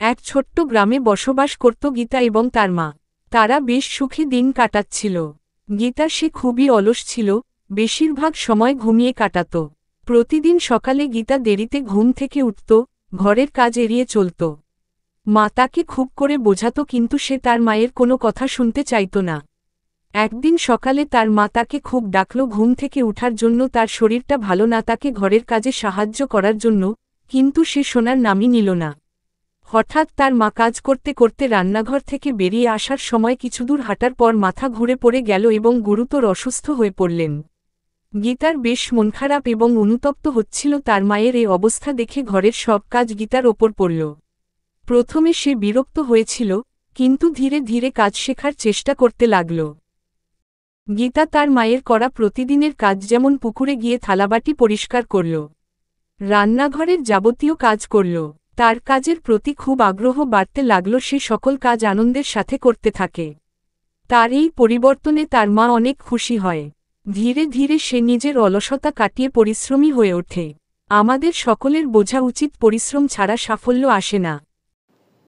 এক ছোট্ট গ্রামে বসবাস করত গীতা এবং তার মা। তারা বেশ সুখে দিন কাটাচ্ছিল। গীতা সে খুবই অলস ছিল, বেশিরভাগ সময় ঘুমিয়ে কাটাত। প্রতিদিন সকালে গীতা দেরিতে ঘুম থেকে উঠত, ঘরের কাজ এড়িয়ে চলত। মা তাকে খুব করে বোঝাত কিন্তু সে তার মায়ের কোনো কথা শুনতে চাইত না। একদিন সকালে তার মা তাকে খুব ডাকল ঘুম থেকে উঠার জন্য, তার শরীরটা ভালো না, তাকে ঘরের কাজে সাহায্য করার জন্য, কিন্তু সে শোনার নামই নিল না। হঠাৎ তার মা কাজ করতে করতে রান্নাঘর থেকে বেরিয়ে আসার সময় কিছুদূর হাঁটার পর মাথা ঘুরে পড়ে গেল এবং গুরুতর অসুস্থ হয়ে পড়লেন। গীতার বেশ মন খারাপ এবং অনুতপ্ত হচ্ছিল। তার মায়ের এই অবস্থা দেখে ঘরের সব কাজ গীতার ওপর পড়ল। প্রথমে সে বিরক্ত হয়েছিল, কিন্তু ধীরে ধীরে কাজ শেখার চেষ্টা করতে লাগল। গীতা তার মায়ের করা প্রতিদিনের কাজ, যেমন পুকুরে গিয়ে থালাবাটি পরিষ্কার করল, রান্নাঘরের যাবতীয় কাজ করল। তার কাজের প্রতি খুব আগ্রহ বাড়তে লাগল, সে সকল কাজ আনন্দের সাথে করতে থাকে। তার এই পরিবর্তনে তার মা অনেক খুশি হয়। ধীরে ধীরে সে নিজের অলসতা কাটিয়ে পরিশ্রমী হয়ে ওঠে। আমাদের সকলের বোঝা উচিত, পরিশ্রম ছাড়া সাফল্য আসে না।